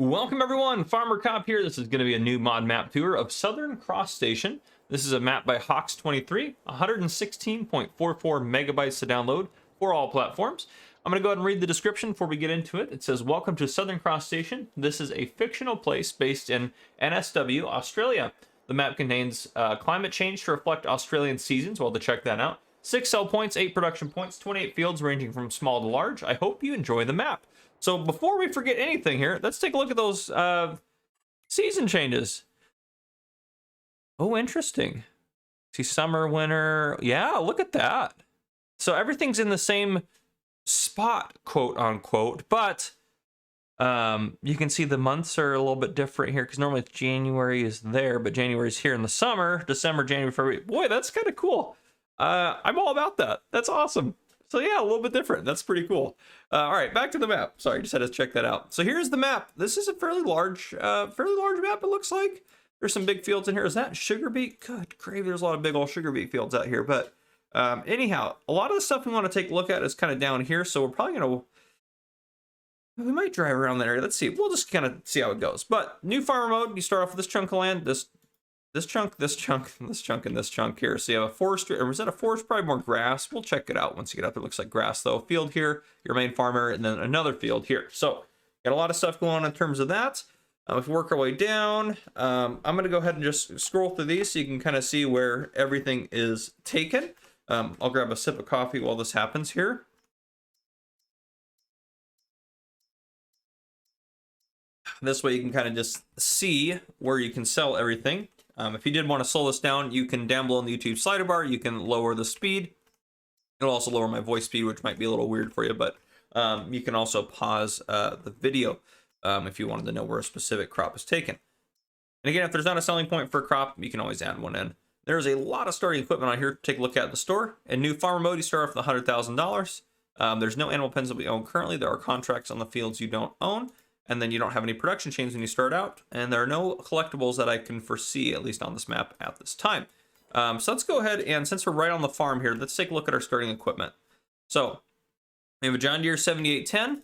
Welcome everyone, Farmer Cop here. This is going to be a new mod map tour of Southern Cross Station. This is a map by Hawks23, 116.44 megabytes to download for all platforms. I'm going to go ahead and read the description before we get into it. It says, welcome to Southern Cross Station. This is a fictional place based in NSW, Australia. The map contains climate change to reflect Australian seasons. Well, to check that out. 6 sell points, 8 production points, 28 fields ranging from small to large. I hope you enjoy the map. So before we forget anything here, let's take a look at those season changes. Oh, interesting. See, summer, winter. Yeah, look at that. So everything's in the same spot, quote unquote, but you can see the months are a little bit different here because normally January is there, but January's here in the summer. December, January, February. Boy, that's kind of cool. I'm all about that. That's awesome. So yeah, a little bit different. That's pretty cool. All right, back to the map. Sorry, just had to check that out. So here's the map. This is a fairly large map. It looks like there's some big fields in here. Is that sugar beet? Good gravy. There's a lot of big old sugar beet fields out here. But anyhow, a lot of the stuff we want to take a look at is kind of down here. So we're probably we might drive around that area. Let's see. We'll just kind of see how it goes. But new farmer mode. You start off with this chunk of land. This chunk, this chunk, this chunk, and this chunk here. So you have a forestry, or is that a forest? Probably more grass. We'll check it out once you get up. It looks like grass though. Field here, your main farm area, and then another field here. So got a lot of stuff going on in terms of that. If we work our way down, I'm going to go ahead and just scroll through these so you can kind of see where everything is taken. I'll grab a sip of coffee while this happens here. This way you can kind of just see where you can sell everything. If you did want to slow this down, you can down below in the YouTube slider bar, you can lower the speed. It'll also lower my voice speed, which might be a little weird for you, but you can also pause the video if you wanted to know where a specific crop is taken. And again, if there's not a selling point for a crop, you can always add one in. There's a lot of starting equipment on here to take a look at in the store. In new farmer mode, you start off with $100,000. There's no animal pens that we own currently. There are contracts on the fields you don't own. And then you don't have any production chains when you start out. And there are no collectibles that I can foresee, at least on this map at this time. So let's go ahead and, since we're right on the farm here, let's take a look at our starting equipment. So we have a John Deere 7810.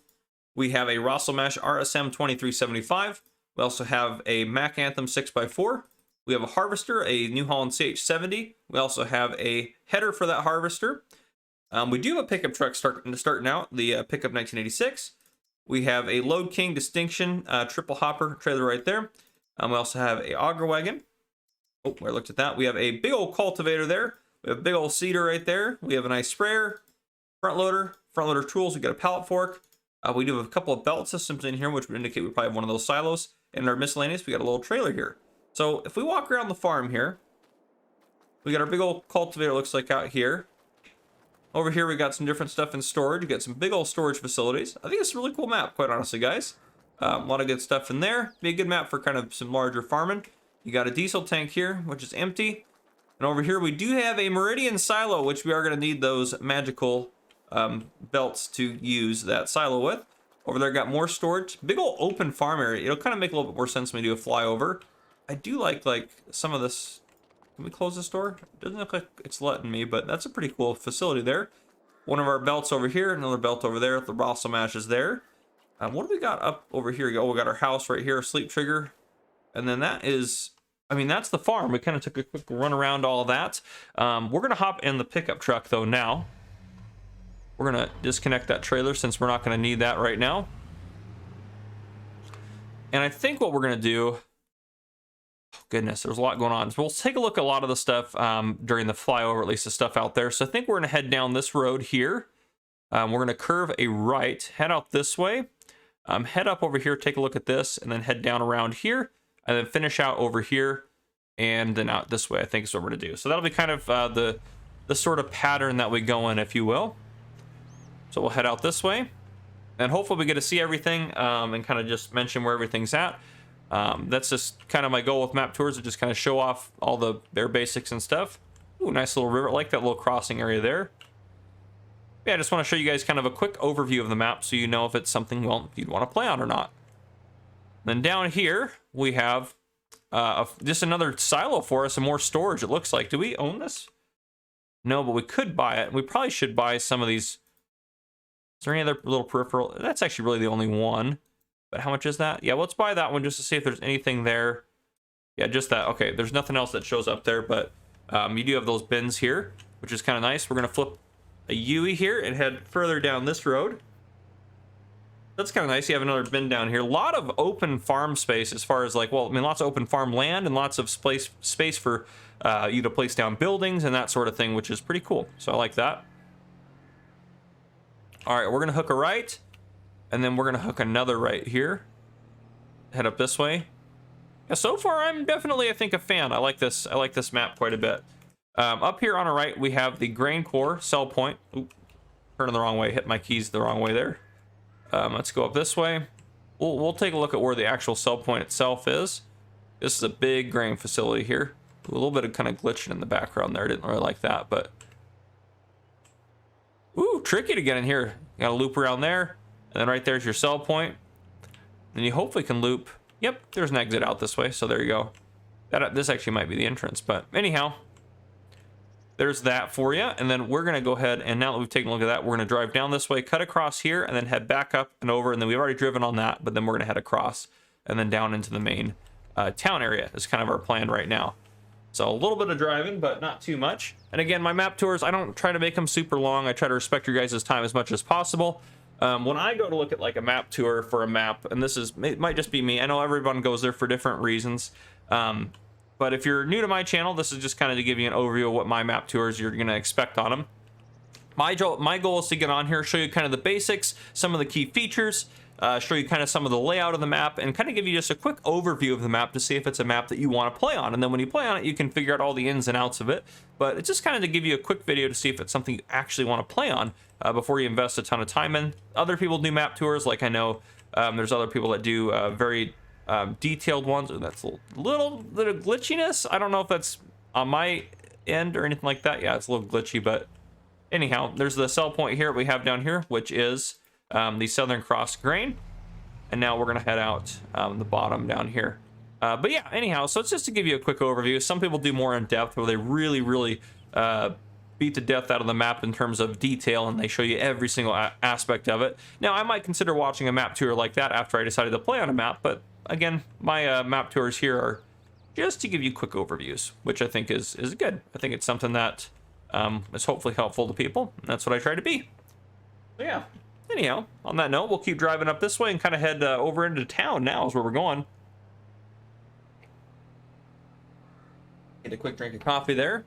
We have a Rossel Mash RSM 2375. We also have a Mack Anthem 6x4. We have a harvester, a New Holland CH70. We also have a header for that harvester. We do have a pickup truck starting out, the pickup 1986. We have a Load King Distinction triple hopper trailer right there. We also have a auger wagon. Oh, I looked at that. We have a big old cultivator there. We have a big old seeder right there. We have a nice sprayer, front loader tools. We got a pallet fork. We do have a couple of belt systems in here, which would indicate we probably have one of those silos. And our miscellaneous, we got a little trailer here. So if we walk around the farm here, we got our big old cultivator, looks like, out here. Over here, we got some different stuff in storage. We got some big old storage facilities. I think it's a really cool map, quite honestly, guys. A lot of good stuff in there. Be a good map for kind of some larger farming. You got a diesel tank here, which is empty. And over here, we do have a Meridian silo, which we are going to need those magical belts to use that silo with. Over there, got more storage. Big old open farm area. It'll kind of make a little bit more sense when we do a flyover. I do like some of this. Can we close this door? Doesn't look like it's letting me, but that's a pretty cool facility there. One of our belts over here, another belt over there. The Rossel Mash is there. What do we got up over here? Oh, we got our house right here, sleep trigger. And then that is, I mean, that's the farm. We kind of took a quick run around all of that. We're going to hop in the pickup truck, though, now. We're going to disconnect that trailer since we're not going to need that right now. And I think what we're going to do... Oh, goodness, there's a lot going on. So we'll take a look at a lot of the stuff during the flyover, at least the stuff out there. So I think we're going to head down this road here. We're going to curve a right, head out this way, head up over here, take a look at this, and then head down around here, and then finish out over here, and then out this way, I think is what we're going to do. So that'll be kind of the sort of pattern that we go in, if you will. So we'll head out this way, and hopefully we get to see everything and kind of just mention where everything's at. That's just kind of my goal with map tours, to just kind of show off all the bare basics and stuff. Ooh, nice little river. I like that little crossing area there. Yeah, I just want to show you guys kind of a quick overview of the map so you know if it's something, well, you'd want to play on or not. Then down here, we have just another silo for us and more storage, it looks like. Do we own this? No, but we could buy it. We probably should buy some of these. Is there any other little peripheral? That's actually really the only one. But how much is that? Yeah, let's buy that one just to see if there's anything there. Yeah, just that. Okay, there's nothing else that shows up there, but you do have those bins here, which is kind of nice. We're going to flip a Yui here and head further down this road. That's kind of nice. You have another bin down here. A lot of open farm space as far as like, well, I mean, lots of open farm land and lots of space for you to place down buildings and that sort of thing, which is pretty cool. So I like that. All right, we're going to hook a right, and then we're going to hook another right here. Head up this way. Yeah, so far, I'm definitely, I think, a fan. I like this map quite a bit. Up here on our right, we have the Grain Core sell point. Oop, turning the wrong way. Hit my keys the wrong way there. Let's go up this way. We'll take a look at where the actual sell point itself is. This is a big grain facility here. A little bit of kind of glitching in the background there. I didn't really like that, but... Ooh, tricky to get in here. You gotta loop around there. And then right there's your sell point. And you hopefully can loop... Yep, there's an exit out this way, so there you go. This actually might be the entrance, but anyhow... There's that for you, and then we're gonna go ahead, and now that we've taken a look at that, we're gonna drive down this way, cut across here, and then head back up and over, and then we've already driven on that, but then we're gonna head across, and then down into the main town area is kind of our plan right now. So a little bit of driving, but not too much. And again, my map tours, I don't try to make them super long. I try to respect your guys' time as much as possible. When I go to look at like a map tour for a map, and it might just be me, I know everyone goes there for different reasons. But if you're new to my channel, this is just kind of to give you an overview of what my map tours you're going to expect on them. My goal is to get on here, show you kind of the basics, some of the key features, show you kind of some of the layout of the map, and kind of give you just a quick overview of the map to see if it's a map that you want to play on. And then when you play on it, you can figure out all the ins and outs of it. But it's just kind of to give you a quick video to see if it's something you actually want to play on before you invest a ton of time in. Other people do map tours, like I know there's other people that do very... detailed ones. That's a little bit of glitchiness. I don't know if that's on my end or anything like that. Yeah, it's a little glitchy, but anyhow, there's the sell point here we have down here, which is the Southern Cross grain. And now we're going to head out the bottom down here. But yeah, anyhow, so it's just to give you a quick overview. Some people do more in depth where they really beat the death out of the map in terms of detail, and they show you every single aspect of it. Now, I might consider watching a map tour like that after I decided to play on a map, but again, my map tours here are just to give you quick overviews, which I think is good. I think it's something that is hopefully helpful to people, and that's what I try to be. So yeah, anyhow, on that note, we'll keep driving up this way and kind of head over into town now is where we're going. Get a quick drink of coffee there.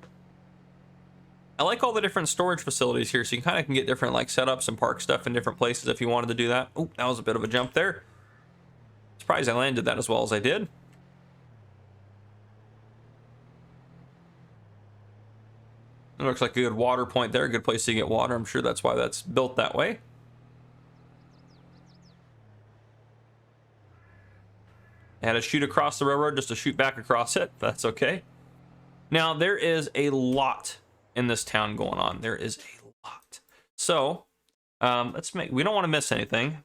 I like all the different storage facilities here, so you kind of can get different like setups and park stuff in different places if you wanted to do that. Oh, that was a bit of a jump there. Surprised I landed that as well as I did. It looks like a good water point there, a good place to get water. I'm sure that's why that's built that way. I had to shoot across the railroad just to shoot back across it. That's okay. Now, there is a lot in this town going on. There is a lot. So, we don't want to miss anything.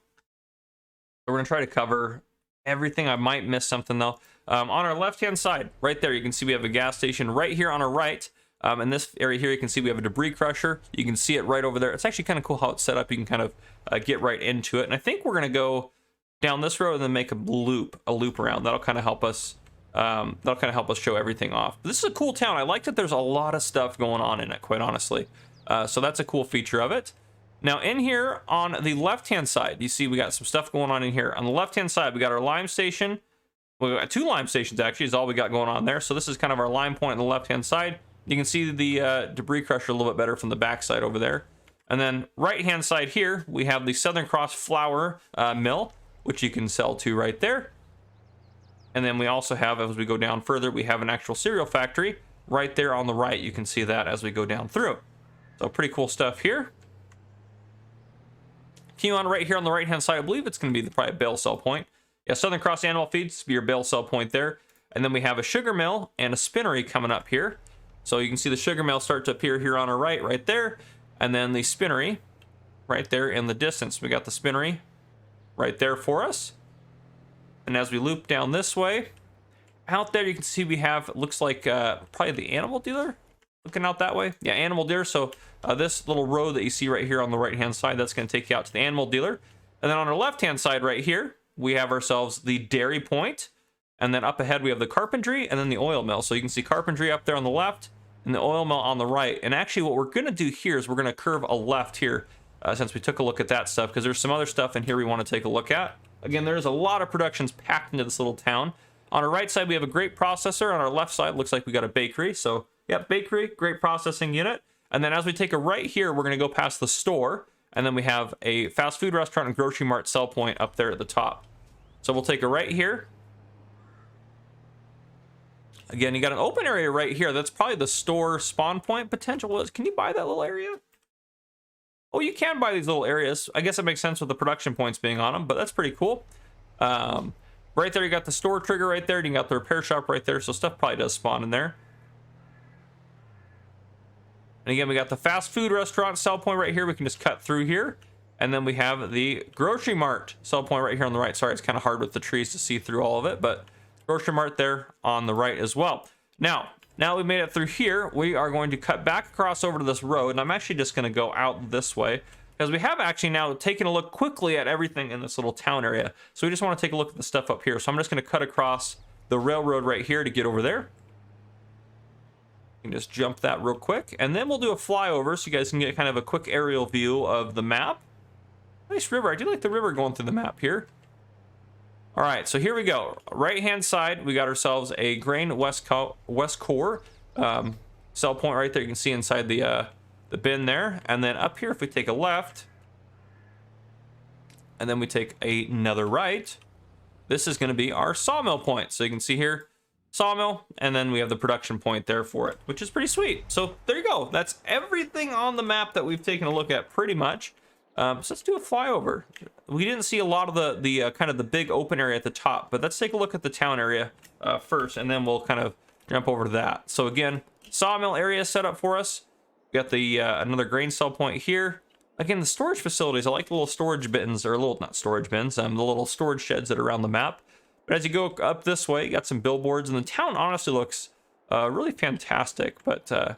We're going to try to cover everything. I might miss something though. On our left-hand side, right there, you can see we have a gas station right here on our right. In this area here, you can see we have a debris crusher. You can see it right over there. It's actually kind of cool how it's set up. You can kind of get right into it. And I think we're going to go down this road and then make a loop around. That'll kind of help us. Show everything off. But this is a cool town. I like that there's a lot of stuff going on in it, quite honestly. So that's a cool feature of it. Now in here on the left-hand side, you see we got some stuff going on in here. On the left-hand side, we got our lime station. We got 2 lime stations actually is all we got going on there. So this is kind of our lime point on the left-hand side. You can see the debris crusher a little bit better from the back side over there. And then right-hand side here, we have the Southern Cross flour mill, which you can sell to right there. And then we also have, as we go down further, we have an actual cereal factory right there on the right. You can see that as we go down through. So pretty cool stuff here. Continue on right here on the right-hand side. I believe it's going to be probably a bale sell point. Yeah, Southern Cross Animal Feeds be your bale sell point there. And then we have a sugar mill and a spinnery coming up here. So you can see the sugar mill start to appear here on our right there. And then the spinnery right there in the distance. We got the spinnery right there for us. And as we loop down this way, out there you can see we have, it looks like probably the animal dealer looking out that way. Yeah, animal dealer. So this little road that you see right here on the right-hand side, that's going to take you out to the animal dealer. And then on our left-hand side right here, we have ourselves the dairy point, and then up ahead we have the carpentry and then the oil mill. So you can see carpentry up there on the left and the oil mill on the right. And actually what we're going to do here is we're going to curve a left here since we took a look at that stuff, because there's some other stuff in here we want to take a look at. Again, there's a lot of productions packed into this little town. On our right side, we have a great processor. On our left side, looks like we got a bakery. So, yeah, bakery, great processing unit. And then as we take a right here, we're going to go past the store. And then we have a fast food restaurant and grocery mart sell point up there at the top. So we'll take a right here. Again, you got an open area right here. That's probably the store spawn point potential. Can you buy that little area? Oh, you can buy these little areas. I guess it makes sense with the production points being on them, but that's pretty cool. Right there, you got the store trigger right there. You got the repair shop right there, so stuff probably does spawn in there. And again, we got the fast food restaurant sell point right here. We can just cut through here. And then we have the grocery mart sell point right here on the right. Sorry, it's kind of hard with the trees to see through all of it, but grocery mart there on the right as well. Now we made it through here. We are going to cut back across over to this road, and I'm actually just going to go out this way because we have actually now taken a look quickly at everything in this little town area. So we just want to take a look at the stuff up here. So I'm just going to cut across the railroad right here to get over there. You can just jump that real quick, and then we'll do a flyover so you guys can get kind of a quick aerial view of the map. Nice river. I do like the river going through the map here. All right, so here we go. Right-hand side, we got ourselves a Grain West Core sell point right there. You can see inside the bin there. And then up here, if we take a left, and then we take another right, this is going to be our sawmill point. So you can see here, sawmill, and then we have the production point there for it, which is pretty sweet. So there you go. That's everything on the map that we've taken a look at pretty much. So let's do a flyover. We didn't see a lot of the kind of the big open area at the top, but let's take a look at the town area first, and then we'll kind of jump over to that. So again, sawmill area set up for us. We got the another grain sell point here. Again, the storage facilities, I like the little storage bins, or not storage bins, the little storage sheds that are around the map. But as you go up this way, you got some billboards, and the town honestly looks really fantastic. But I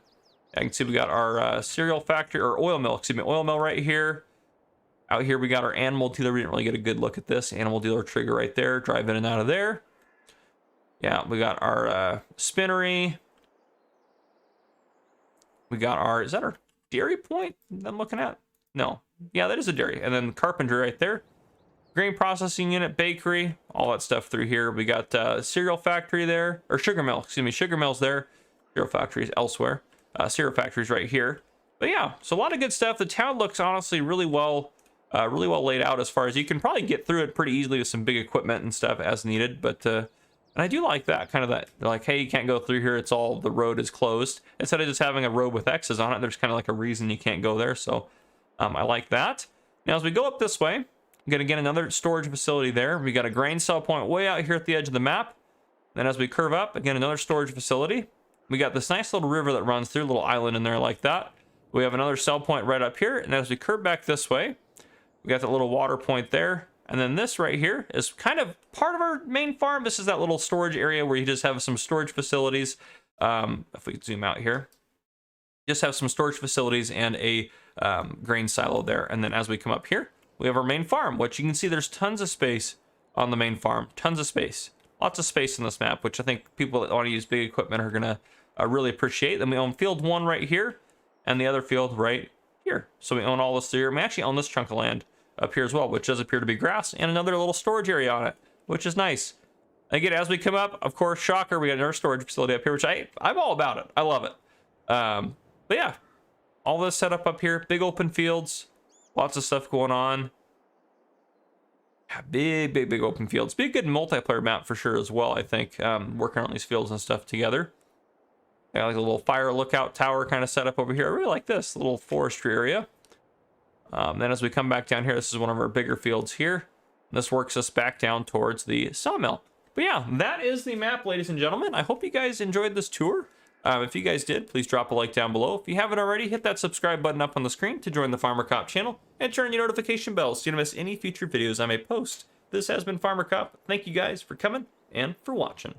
can see we got our cereal factory, or oil mill, oil mill right here. Out here, we got our animal dealer. We didn't really get a good look at this. Animal dealer trigger right there. Drive in and out of there. Yeah, we got our spinnery. We got our, is that our dairy point I'm looking at? No. Yeah, that is a dairy. And then carpentry right there. Grain processing unit, bakery, all that stuff through here. We got cereal factory there, or sugar mill, sugar mill's there. Cereal factories elsewhere. Cereal factories right here. But yeah, so a lot of good stuff. The town looks honestly really well laid out, as far as you can probably get through it pretty easily with some big equipment and stuff as needed. But and I do like that kind of that, like, hey, you can't go through here, it's all, the road is closed, instead of just having a road with X's on it. There's kind of like a reason you can't go there. So I like that. Now as we go up this way, I'm gonna get another storage facility there. We got a grain sell point way out here at the edge of the map. Then as we curve up, again, another storage facility. We got this nice little river that runs through, a little island in there like that. We have another sell point right up here, and as we curve back this way, we got that little water point there. And then this right here is kind of part of our main farm. This is that little storage area where you just have some storage facilities. If we zoom out here, just have some storage facilities and a grain silo there. And then as we come up here, we have our main farm, which you can see there's tons of space on the main farm. Tons of space. Lots of space in this map, which I think people that want to use big equipment are going to really appreciate. Then we own field 1 right here and the other field right here. So we own all this here. We actually own this chunk of land up here as well, which does appear to be grass, and another little storage area on it, which is nice. Again, as we come up, of course, shocker, we got another storage facility up here, which I'm all about it. I love it. But yeah, all this set up here, big open fields, lots of stuff going on. Yeah, big open fields. Be a good multiplayer map for sure as well, I think, working on these fields and stuff together. Got like a little fire lookout tower kind of set up over here. I really like this little forestry area. Then as we come back down here, this is one of our bigger fields here. This works us back down towards the sawmill. But yeah, that is the map, ladies and gentlemen. I hope you guys enjoyed this tour. If you guys did, please drop a like down below. If you haven't already, hit that subscribe button up on the screen to join the Farmer Cop channel and turn your notification bells so you don't miss any future videos I may post. This has been Farmer Cop. Thank you guys for coming and for watching.